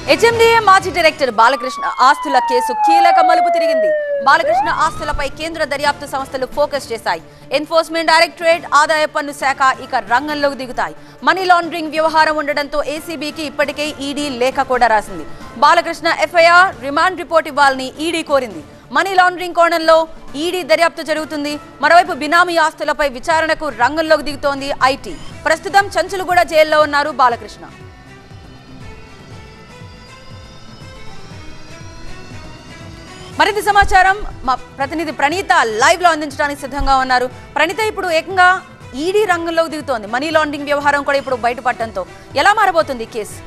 HMDA మాజీ director Balakrishna ఆస్తుల case కీలక మలుపు తిరిగింది. బాలకృష్ణ ఆస్తులపై కేంద్ర దర్యాప్తు సంస్థలు ఫోకస్ చేశాయి. ఎన్ఫోర్స్మెంట్ డైరెక్టరేట్, ఆదాయ పన్ను శాఖ ఇక రంగంలోకి దిగుతాయి. మనీ లాండరింగ్ వ్యవహారం ఉండడంతో ఏసీబీకి ఇప్పటికే ఈడీ లేఖ కూడా రాసింది. బాలకృష్ణ ఎఫ్ఐఆర్, రిమాండ్ రిపోర్ట్ ఇవ్వాలని ఈడీ కోరింది. మనీ లాండరింగ్ కోణంలో ఈడీ దర్యాప్తు జరుగుతుంది. మరోవైపు బినామీ ఆస్తులపై విచారణకు రంగంలోకి దిగుతోంది ఐటీ. ప్రస్తుతం చంచులుగూడ జైల్లో ఉన్నారు బాలకృష్ణ. మరింత సమాచారం మా ప్రతినిధి ప్రణీత లైవ్ లో అందించడానికి సిద్ధంగా ఉన్నారు. ప్రణీత, ఇప్పుడు ఏకంగా ఈడీ రంగంలోకి దిగుతోంది. మనీ లాండరింగ్ వ్యవహారం కూడా ఇప్పుడు బయటపడటంతో ఎలా మారబోతుంది కేసు?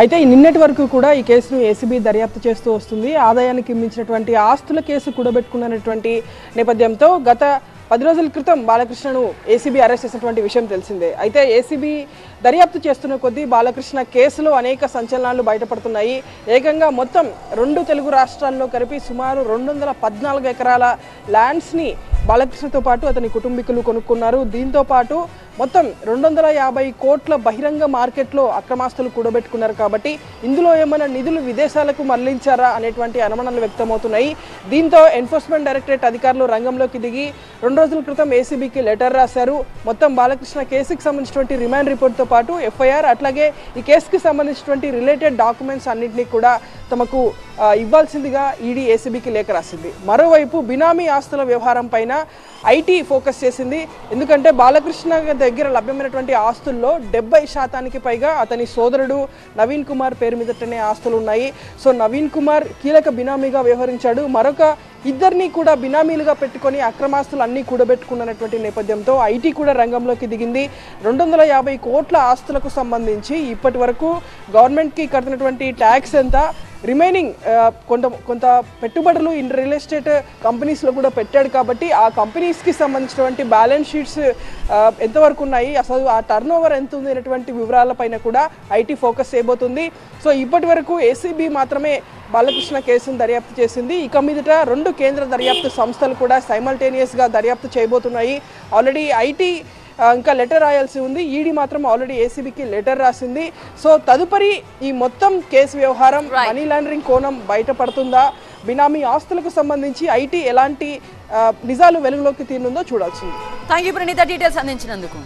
అయితే నిన్నటి వరకు కూడా ఈ కేసును ఏసీబీ దర్యాప్తు చేస్తూ వస్తుంది. ఆదాయానికి మించినటువంటి ఆస్తుల కేసు కూడబెట్టుకున్నటువంటి నేపథ్యంతో గత 10 రోజుల క్రితం బాలకృష్ణను ఏసీబీ అరెస్ట్ చేసినటువంటి విషయం తెలిసిందే. అయితే ఏసీబీ దర్యాప్తు చేస్తున్న కొద్దీ బాలకృష్ణ కేసులో అనేక సంచలనాలు బయటపడుతున్నాయి. ఏకంగా మొత్తం 2 తెలుగు రాష్ట్రాల్లో కలిపి సుమారు 214 ఎకరాల ల్యాండ్స్ని బాలకృష్ణతో పాటు అతని కుటుంబీకులు కొనుక్కున్నారు. దీంతో పాటు మొత్తం 250 కోట్ల బహిరంగ మార్కెట్లో అక్రమాస్తులు కూడబెట్టుకున్నారు. కాబట్టి ఇందులో ఏమైనా నిధులు విదేశాలకు మళ్లించారా అనేటువంటి అనుమానాలు వ్యక్తమవుతున్నాయి. దీంతో ఎన్ఫోర్స్మెంట్ డైరెక్టరేట్ అధికారులు రంగంలోకి దిగి 2 రోజుల క్రితం ఏసీబీకి లెటర్ రాశారు. మొత్తం బాలకృష్ణ కేసుకి సంబంధించినటువంటి రిమాండ్ రిపోర్ట్తో పాటు ఎఫ్ఐఆర్, అట్లాగే ఈ కేసుకి సంబంధించినటువంటి రిలేటెడ్ డాక్యుమెంట్స్ అన్నింటినీ కూడా తమకు ఇవ్వాల్సిందిగా ఈడీ ఏసీబీకి లేఖ రాసింది. మరోవైపు బినామీ ఆస్తుల వ్యవహారం పైన ఐటీ ఫోకస్ చేసింది. ఎందుకంటే బాలకృష్ణ దగ్గర లభ్యమైనటువంటి ఆస్తుల్లో 70% పైగా అతని సోదరుడు నవీన్ కుమార్ పేరు మీదటనే ఆస్తులు ఉన్నాయి. సో నవీన్ కుమార్ కీలక బినామీగా వ్యవహరించాడు. మరొక ఇద్దరిని కూడా బినామీలుగా పెట్టుకొని అక్రమాస్తులు అన్నీ కూడబెట్టుకున్నటువంటి నేపథ్యంతో ఐటీ కూడా రంగంలోకి దిగింది. 250 కోట్ల ఆస్తులకు సంబంధించి ఇప్పటి వరకు గవర్నమెంట్కి కడుతున్నటువంటి ట్యాక్స్ ఎంత, రిమైనింగ్ కొంత పెట్టుబడులు ఇన్ రియల్ ఎస్టేట్ కంపెనీస్లో కూడా పెట్టాడు. కాబట్టి ఆ కంపెనీస్కి సంబంధించినటువంటి బ్యాలెన్స్ షీట్స్ ఎంతవరకు ఉన్నాయి, అసలు ఆ టర్న్ ఓవర్ ఎంత ఉంది అనేటువంటి వివరాలపైన కూడా ఐటీ ఫోకస్ చేయబోతుంది. సో ఇప్పటి వరకు ఏసీబీ మాత్రమే బాలకృష్ణ కేసును దర్యాప్తు చేసింది. ఇక మీదట 2 కేంద్ర దర్యాప్తు సంస్థలు కూడా సైమల్టేనియస్గా దర్యాప్తు చేయబోతున్నాయి. ఆల్రెడీ ఐటీ ఇంకా లెటర్ రాయాల్సి ఉంది. ఈడీ మాత్రం ఆల్రెడీ ఏసీబీకి లెటర్ రాసింది. సో తదుపరి ఈ మొత్తం కేసు వ్యవహారం మనీ లాండరింగ్ కోణం బయటపడుతుందా, బినామీ ఆస్తులకు సంబంధించి ఐటీ ఎలాంటి నిజాలు వెలుగులోకి తీరుందో చూడాల్సింది. థ్యాంక్ యూ ప్రణీత, డీటెయిల్స్ అందించినందుకు.